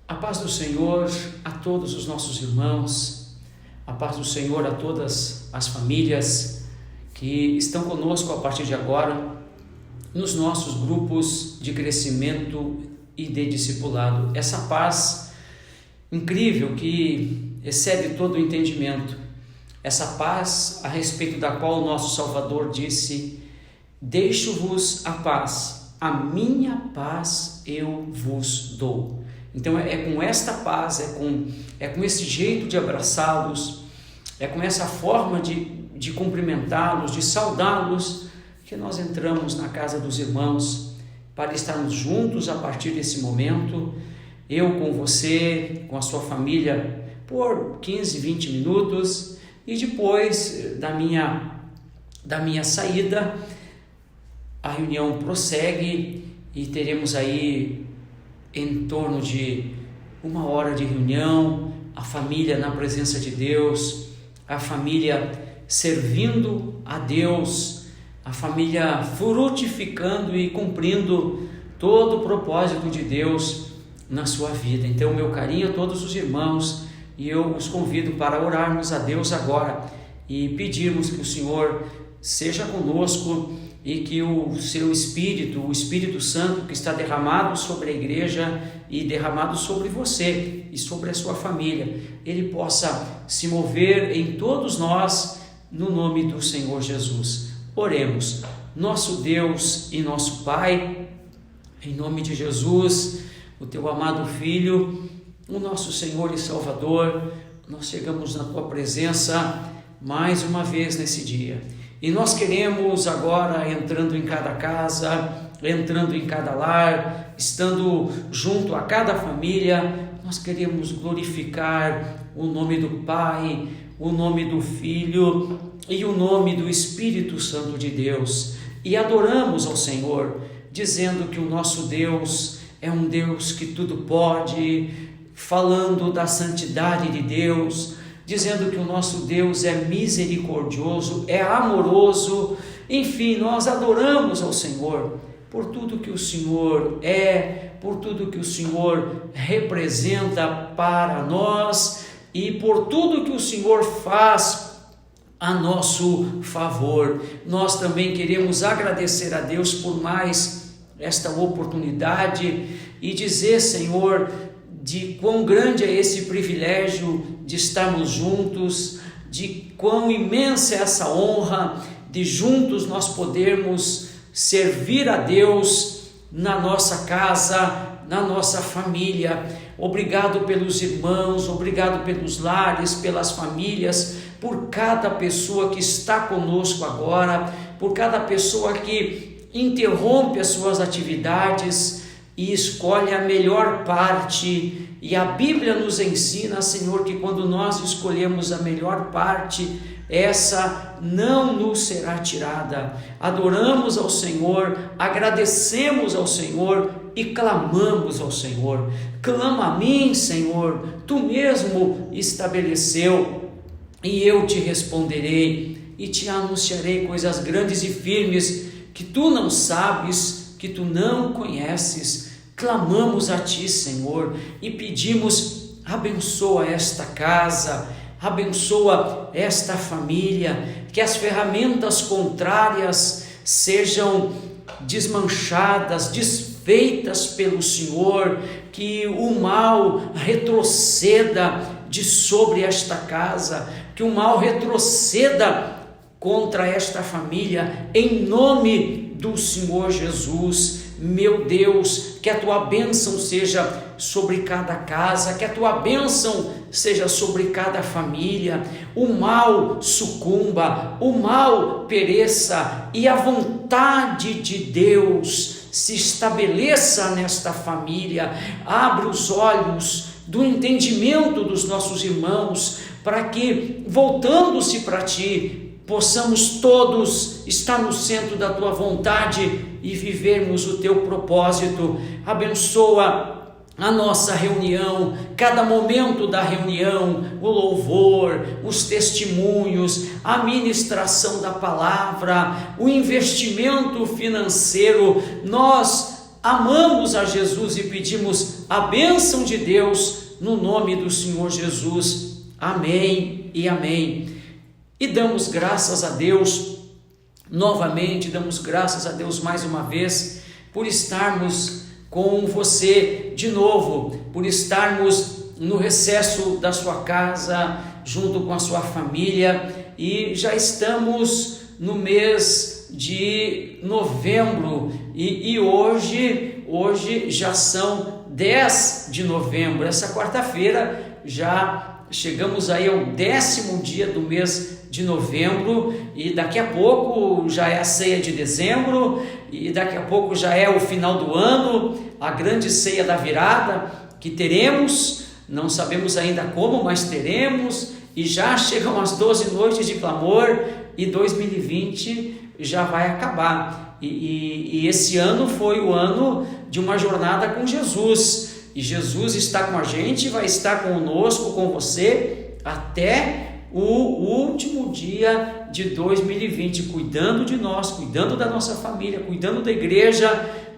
A paz do Senhor a todos os nossos irmãos, a paz do Senhor a todas as famílias que estão conosco a partir de agora nos nossos grupos de crescimento e de discipulado. Essa paz incrível que excede todo o entendimento, essa paz a respeito da qual o nosso Salvador disse: deixo-vos a paz, a minha paz eu vos dou. Então é com esta paz, é com esse jeito de abraçá-los, é com essa forma de cumprimentá-los, de saudá-los, que nós entramos na casa dos irmãos para estarmos juntos a partir desse momento, eu com você, com a sua família, por 15, 20 minutos, e depois da minha saída, a reunião prossegue e teremos aí em torno de 1 hora de reunião, a família na presença de Deus, a família servindo a Deus, a família frutificando e cumprindo todo o propósito de Deus na sua vida. Então, meu carinho a todos os irmãos, e eu os convido para orarmos a Deus agora e pedirmos que o Senhor seja conosco e que o seu Espírito, o Espírito Santo que está derramado sobre a igreja e derramado sobre você e sobre a sua família, ele possa se mover em todos nós, no nome do Senhor Jesus. Oremos. Nosso Deus e nosso Pai, em nome de Jesus, o teu amado Filho, o nosso Senhor e Salvador, nós chegamos na tua presença mais uma vez nesse dia. E nós queremos agora, entrando em cada casa, entrando em cada lar, estando junto a cada família, nós queremos glorificar o nome do Pai, o nome do Filho e o nome do Espírito Santo de Deus. E adoramos ao Senhor, dizendo que o nosso Deus é um Deus que tudo pode, falando da santidade de Deus, dizendo que o nosso Deus é misericordioso, é amoroso. Enfim, nós adoramos ao Senhor por tudo que o Senhor é, por tudo que o Senhor representa para nós e por tudo que o Senhor faz a nosso favor. Nós também queremos agradecer a Deus por mais esta oportunidade e dizer, Senhor, de quão grande é esse privilégio de estarmos juntos, de quão imensa é essa honra de juntos nós podermos servir a Deus na nossa casa, na nossa família. Obrigado pelos irmãos, obrigado pelos lares, pelas famílias, por cada pessoa que está conosco agora, por cada pessoa que interrompe as suas atividades e escolhe a melhor parte. E a Bíblia nos ensina, Senhor, que quando nós escolhemos a melhor parte, essa não nos será tirada. Adoramos ao Senhor, agradecemos ao Senhor e clamamos ao Senhor. Clama a mim, Senhor, tu mesmo estabeleceu, e eu te responderei e te anunciarei coisas grandes e firmes que tu não sabes, que tu não conheces. Clamamos a ti, Senhor, e pedimos: abençoa esta casa, abençoa esta família, que as ferramentas contrárias sejam desmanchadas, desfeitas pelo Senhor, que o mal retroceda de sobre esta casa, que o mal retroceda contra esta família, em nome do Senhor Jesus. Meu Deus, que a tua bênção seja sobre cada casa, que a tua bênção seja sobre cada família, o mal sucumba, o mal pereça e a vontade de Deus se estabeleça nesta família. Abre os olhos do entendimento dos nossos irmãos, para que, voltando-se para ti, possamos todos estar no centro da tua vontade e vivermos o teu propósito. Abençoa a nossa reunião, cada momento da reunião, o louvor, os testemunhos, a ministração da palavra, o investimento financeiro. Nós amamos a Jesus e pedimos a bênção de Deus no nome do Senhor Jesus. Amém e amém. E damos graças a Deus novamente, damos graças a Deus mais uma vez por estarmos com você de novo, por estarmos no recesso da sua casa, junto com a sua família, e já estamos no mês de novembro, e hoje já são 10 de novembro, essa quarta-feira já chegamos aí ao 10º dia do mês de novembro, e daqui a pouco já é a ceia de dezembro, e daqui a pouco já é o final do ano, a grande ceia da virada que teremos, não sabemos ainda como, mas teremos, e já chegam as 12 noites de clamor, e 2020 já vai acabar, e esse ano foi o ano de uma jornada com Jesus, e Jesus está com a gente, vai estar conosco, com você, até o último dia de 2020, cuidando de nós, cuidando da nossa família, cuidando da igreja.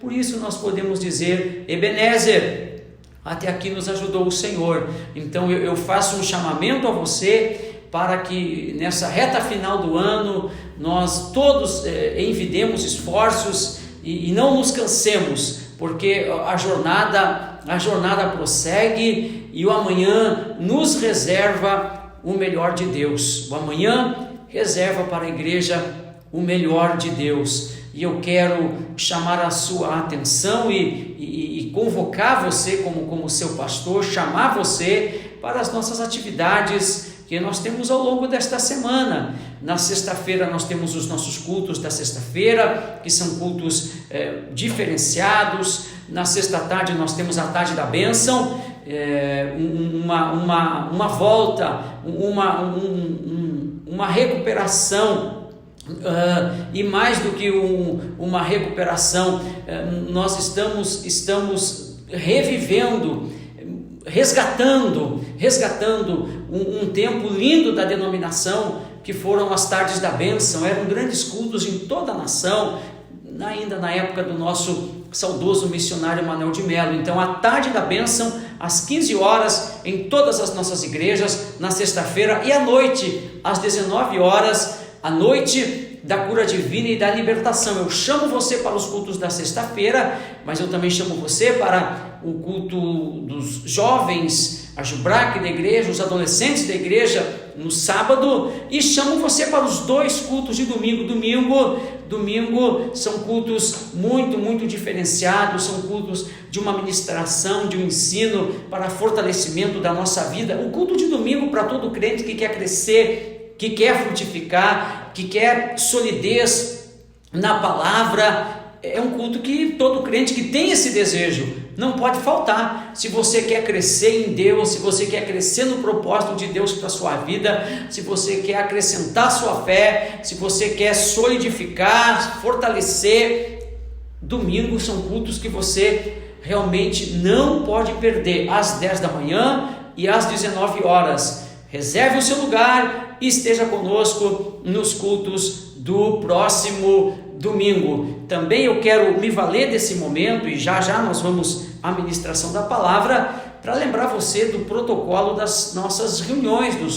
Por isso nós podemos dizer: Ebenezer, até aqui nos ajudou o Senhor. Então eu faço um chamamento a você para que nessa reta final do ano nós todos envidemos esforços e não nos cansemos, porque a jornada prossegue, e o amanhã nos reserva o melhor de Deus. O amanhã reserva para a igreja o melhor de Deus. E eu quero chamar a sua atenção e convocar você como seu pastor, chamar você para as nossas atividades que nós temos ao longo desta semana. Na sexta-feira nós temos os nossos cultos da sexta-feira, que são cultos diferenciados. Na sexta-tarde nós temos a tarde da bênção, uma volta, uma recuperação, e mais do que uma recuperação, nós estamos revivendo, resgatando um tempo lindo da denominação, que foram as tardes da bênção. Eram grandes cultos em toda a nação, ainda na época do nosso saudoso missionário Manuel de Melo. Então a tarde da bênção às 15 horas em todas as nossas igrejas na sexta-feira, e à noite às 19 horas, a noite da cura divina e da libertação. Eu chamo você para os cultos da sexta-feira, mas eu também chamo você para o culto dos jovens, a Jubrac da igreja, os adolescentes da igreja no sábado, e chamo você para os 2 cultos de domingo. Domingo são cultos muito diferenciados, são cultos de uma ministração, de um ensino para fortalecimento da nossa vida. O culto de domingo, para todo crente que quer crescer, que quer frutificar, que quer solidez na palavra, é um culto que todo crente que tem esse desejo não pode faltar. Se você quer crescer em Deus, se você quer crescer no propósito de Deus para a sua vida, se você quer acrescentar sua fé, se você quer solidificar, fortalecer, domingo são cultos que você realmente não pode perder, às 10 da manhã e às 19 horas. Reserve o seu lugar e esteja conosco nos cultos do próximo domingo. Também eu quero me valer desse momento, e já nós vamos à ministração da palavra, para lembrar você do protocolo das nossas reuniões, do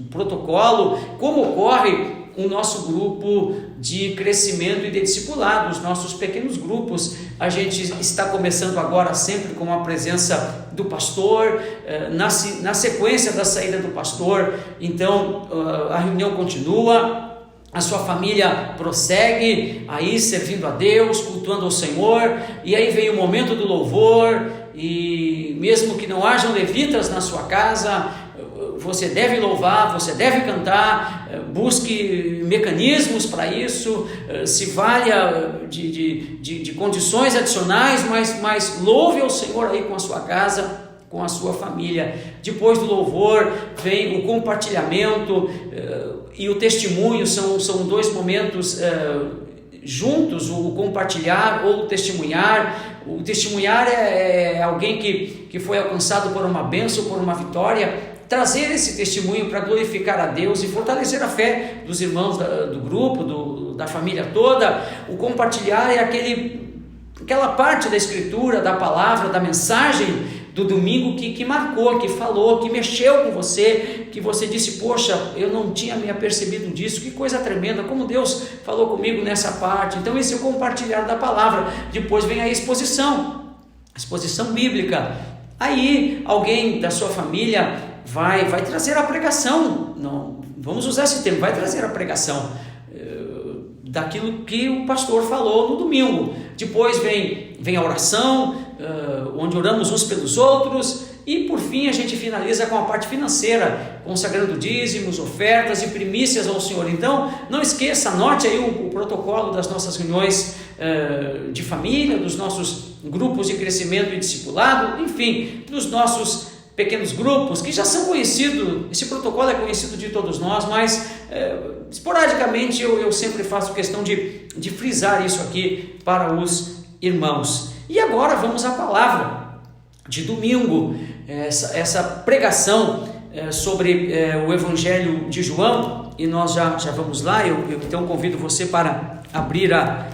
protocolo, como ocorre o nosso grupo de crescimento e de discipulado, os nossos pequenos grupos. A gente está começando agora sempre com a presença do pastor, na sequência da saída do pastor, então a reunião continua, a sua família prossegue aí servindo a Deus, cultuando ao Senhor, e aí vem o momento do louvor, e mesmo que não hajam levitas na sua casa, você deve louvar, você deve cantar, busque mecanismos para isso, se valha de condições adicionais, mas louve ao Senhor aí com a sua casa, com a sua família. Depois do louvor vem o compartilhamento e o testemunho, são 2 momentos juntos, o compartilhar ou o testemunhar. O testemunhar é alguém que foi alcançado por uma bênção, por uma vitória, trazer esse testemunho para glorificar a Deus e fortalecer a fé dos irmãos do grupo, da família toda. O compartilhar é aquela parte da escritura, da palavra, da mensagem do domingo que marcou, que falou, que mexeu com você, que você disse, poxa, eu não tinha me apercebido disso, que coisa tremenda, como Deus falou comigo nessa parte. Então esse é o compartilhar da palavra. Depois vem a exposição bíblica. Aí alguém da sua família vai trazer a pregação, não, vamos usar esse termo, vai trazer a pregação daquilo que o pastor falou no domingo. Depois vem a oração, onde oramos uns pelos outros, e por fim a gente finaliza com a parte financeira, consagrando dízimos, ofertas e primícias ao Senhor. Então não esqueça, anote aí o protocolo das nossas reuniões de família, dos nossos grupos de crescimento e discipulado, enfim, dos nossos pequenos grupos que já são conhecidos. Esse protocolo é conhecido de todos nós, mas esporadicamente eu sempre faço questão de frisar isso aqui para os irmãos. E agora vamos à palavra de domingo, essa pregação sobre o Evangelho de João, e nós já vamos lá. Eu então convido você para abrir a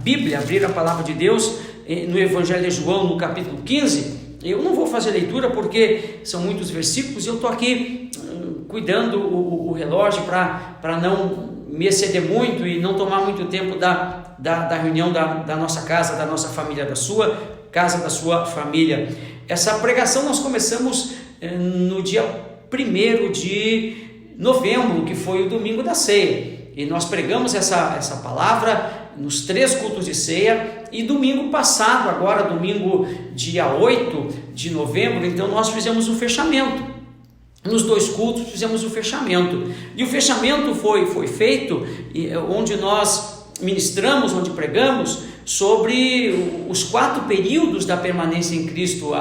Bíblia, abrir a palavra de Deus no Evangelho de João, no capítulo 15. Eu não vou fazer leitura porque são muitos versículos, eu estou aqui cuidando o relógio para não me exceder muito e não tomar muito tempo da reunião da nossa casa, da nossa família, da sua casa, da sua família. Essa pregação nós começamos no dia 1º de novembro, que foi o domingo da ceia, e nós pregamos essa palavra nos 3 cultos de ceia, e domingo passado, agora domingo dia 8 de novembro, então nós fizemos o fechamento. Nos 2 cultos fizemos o fechamento, e o fechamento foi feito onde nós ministramos, onde pregamos sobre os 4 períodos da permanência em Cristo,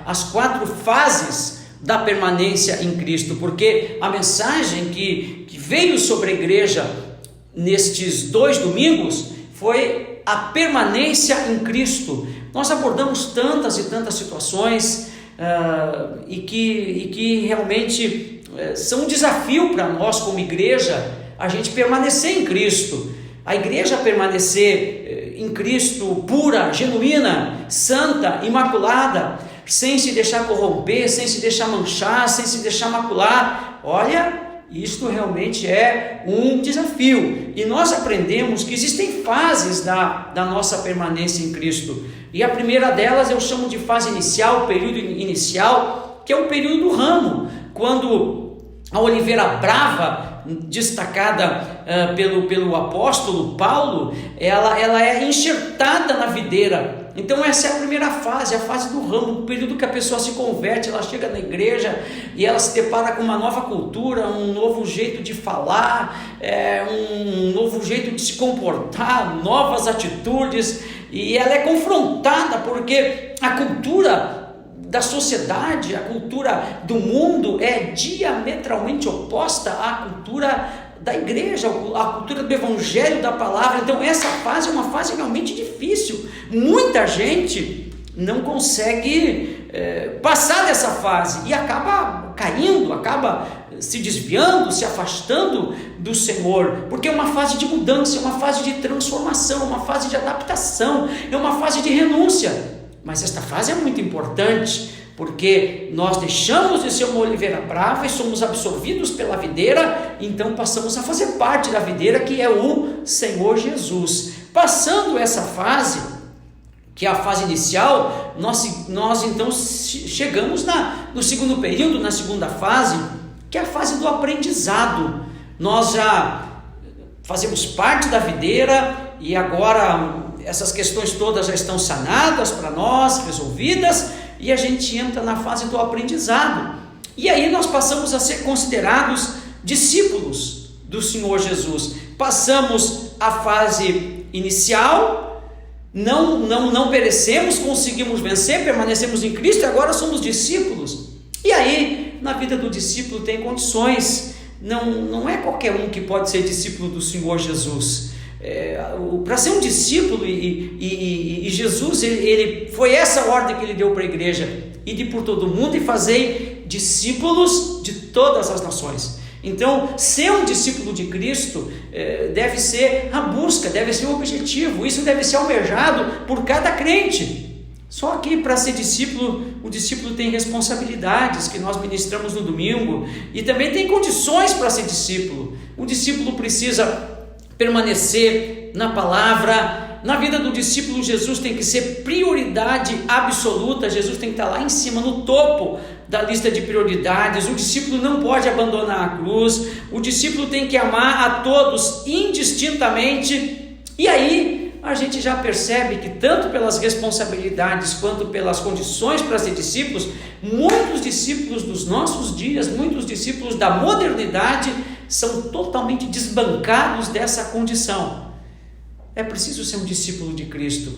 as 4 fases da permanência em Cristo, porque a mensagem que veio sobre a igreja nestes 2 domingos foi a permanência em Cristo. Nós abordamos tantas e tantas situações e que realmente são um desafio para nós como igreja, a gente permanecer em Cristo, a igreja permanecer em Cristo pura, genuína, santa, imaculada, sem se deixar corromper, sem se deixar manchar, sem se deixar macular. Olha, isto realmente é um desafio, e nós aprendemos que existem fases da nossa permanência em Cristo, e a primeira delas eu chamo de fase inicial, período inicial, que é o período do ramo, quando a oliveira brava, destacada pelo apóstolo Paulo, ela é enxertada na videira. Então essa é a primeira fase, a fase do ramo, o período que a pessoa se converte, ela chega na igreja e ela se depara com uma nova cultura, um novo jeito de falar, um novo jeito de se comportar, novas atitudes, e ela é confrontada porque a cultura da sociedade, a cultura do mundo é diametralmente oposta à cultura da igreja, a cultura do evangelho, da palavra. Então essa fase é uma fase realmente difícil, muita gente não consegue passar dessa fase e acaba caindo, acaba se desviando, se afastando do Senhor, porque é uma fase de mudança, é uma fase de transformação, uma fase de adaptação, é uma fase de renúncia. Mas esta fase é muito importante, porque nós deixamos de ser uma oliveira brava e somos absorvidos pela videira, então passamos a fazer parte da videira, que é o Senhor Jesus. Passando essa fase, que é a fase inicial, nós então chegamos no segundo período, na segunda fase, que é a fase do aprendizado. Nós já fazemos parte da videira e agora essas questões todas já estão sanadas para nós, resolvidas, e a gente entra na fase do aprendizado. E aí nós passamos a ser considerados discípulos do Senhor Jesus. Passamos a fase inicial, não perecemos, conseguimos vencer, permanecemos em Cristo, e agora somos discípulos. E aí, na vida do discípulo tem condições, não é qualquer um que pode ser discípulo do Senhor Jesus. Para ser um discípulo, e Jesus, ele foi essa ordem que ele deu para a igreja: ide por todo o mundo e fazei discípulos de todas as nações. Então, ser um discípulo de Cristo deve ser a busca, deve ser o objetivo, isso deve ser almejado por cada crente. Só que para ser discípulo, o discípulo tem responsabilidades que nós ministramos no domingo e também tem condições para ser discípulo. O discípulo precisa permanecer na palavra. Na vida do discípulo, Jesus tem que ser prioridade absoluta, Jesus tem que estar lá em cima, no topo da lista de prioridades. O discípulo não pode abandonar a cruz, o discípulo tem que amar a todos indistintamente. E aí a gente já percebe que tanto pelas responsabilidades quanto pelas condições para ser discípulos, muitos discípulos dos nossos dias, muitos discípulos da modernidade são totalmente desbancados dessa condição. É preciso ser um discípulo de Cristo.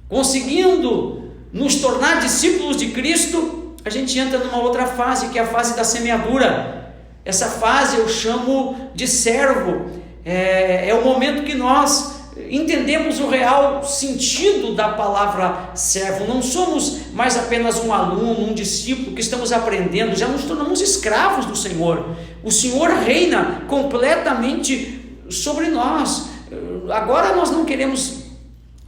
Conseguindo nos tornar discípulos de Cristo, a gente entra numa outra fase, que é a fase da semeadura. Essa fase eu chamo de servo. É o momento que nós entendemos o real sentido da palavra servo. Não somos mais apenas um aluno, um discípulo que estamos aprendendo, já nos tornamos escravos do Senhor. O Senhor reina completamente sobre nós. Agora nós não queremos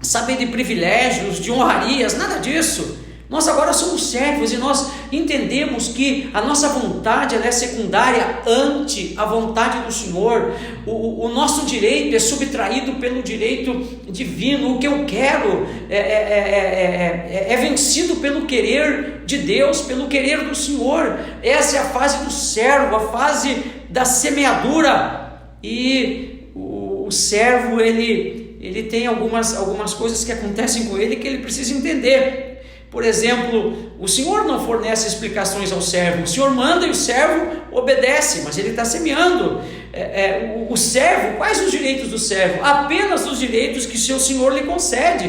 saber de privilégios, de honrarias, nada disso. Nós agora somos servos e nós entendemos que a nossa vontade ela é secundária ante a vontade do Senhor. O nosso direito é subtraído pelo direito divino. O que eu quero é vencido pelo querer de Deus, pelo querer do Senhor. Essa é a fase do servo, a fase da semeadura. E o servo ele tem algumas coisas que acontecem com ele que ele precisa entender. Por exemplo, o Senhor não fornece explicações ao servo, o Senhor manda e o servo obedece, mas ele está semeando. O servo, quais os direitos do servo? Apenas os direitos que seu Senhor lhe concede.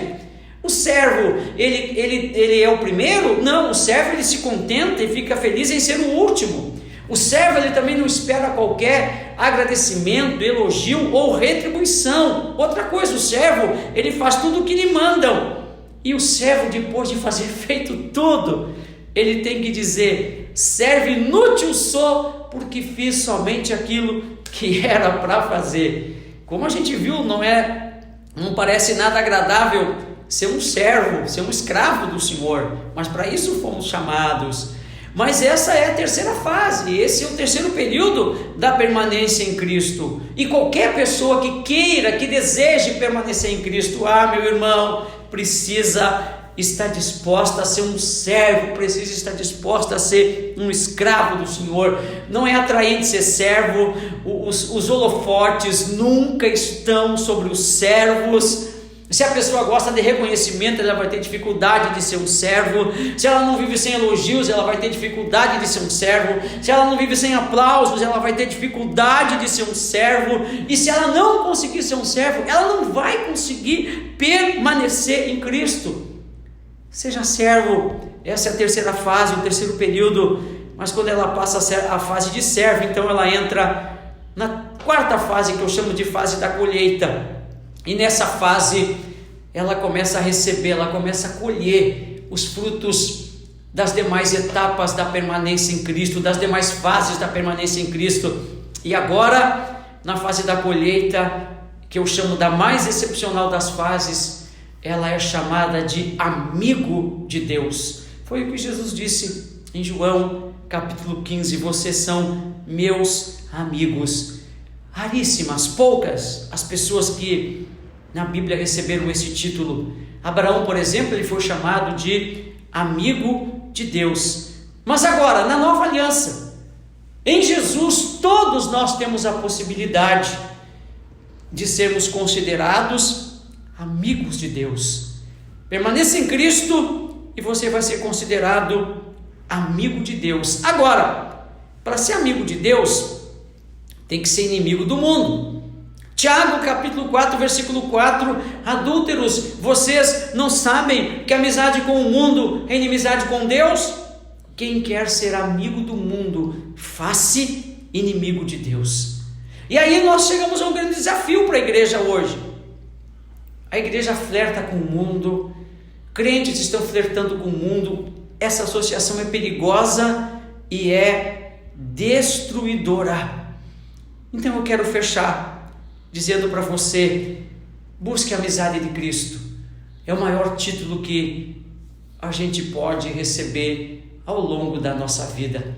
O servo, ele é o primeiro? Não, o servo ele se contenta e fica feliz em ser o último. O servo ele também não espera qualquer agradecimento, elogio ou retribuição. Outra coisa, o servo ele faz tudo o que lhe mandam. E o servo, depois de fazer feito tudo, ele tem que dizer: servo inútil sou, porque fiz somente aquilo que era para fazer. Como a gente viu, não parece nada agradável ser um servo, ser um escravo do Senhor, mas para isso fomos chamados. Mas essa é a terceira fase, esse é o terceiro período da permanência em Cristo. E qualquer pessoa que queira, que deseje permanecer em Cristo, meu irmão, precisa estar disposta a ser um servo, precisa estar disposta a ser um escravo do Senhor. Não é atraente ser servo, os holofotes nunca estão sobre os servos. Se a pessoa gosta de reconhecimento, ela vai ter dificuldade de ser um servo. Se ela não vive sem elogios, ela vai ter dificuldade de ser um servo. Se ela não vive sem aplausos, ela vai ter dificuldade de ser um servo. E se ela não conseguir ser um servo, ela não vai conseguir permanecer em Cristo. Seja servo, essa é a terceira fase, o terceiro período. Mas quando ela passa a fase de servo, então ela entra na quarta fase, que eu chamo de fase da colheita. E nessa fase ela começa a receber, ela começa a colher os frutos das demais etapas da permanência em Cristo, das demais fases da permanência em Cristo. E agora, na fase da colheita, que eu chamo da mais excepcional das fases, ela é chamada de amigo de Deus. Foi o que Jesus disse em João capítulo 15: vocês são meus amigos. Raríssimas, poucas as pessoas que na Bíblia receberam esse título. Abraão, por exemplo, ele foi chamado de amigo de Deus. Mas agora, na nova aliança, em Jesus, todos nós temos a possibilidade de sermos considerados amigos de Deus. Permaneça em Cristo e você vai ser considerado amigo de Deus. Agora, para ser amigo de Deus, tem que ser inimigo do mundo. Tiago capítulo 4, versículo 4: adúlteros, vocês não sabem que a amizade com o mundo é inimizade com Deus? Quem quer ser amigo do mundo, faz-se inimigo de Deus. E aí nós chegamos a um grande desafio para a igreja hoje. A igreja flerta com o mundo, crentes estão flertando com o mundo. Essa associação é perigosa e é destruidora. Então eu quero fechar dizendo para você: busque a amizade de Cristo. É o maior título que a gente pode receber ao longo da nossa vida.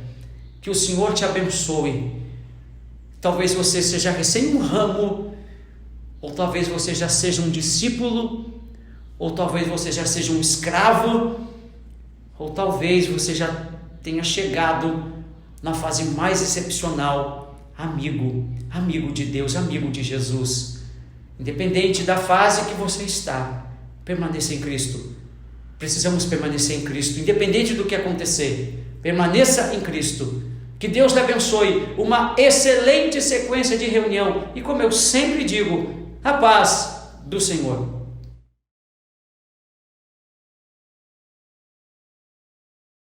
Que o Senhor te abençoe. Talvez você seja recém um ramo, ou talvez você já seja um discípulo, ou talvez você já seja um escravo, ou talvez você já tenha chegado na fase mais excepcional, amigo de Deus, amigo de Jesus. Independente da fase que você está, permaneça em Cristo. Precisamos permanecer em Cristo, independente do que acontecer. Permaneça em Cristo. Que Deus lhe abençoe. Uma excelente sequência de reunião. E como eu sempre digo, a paz do Senhor.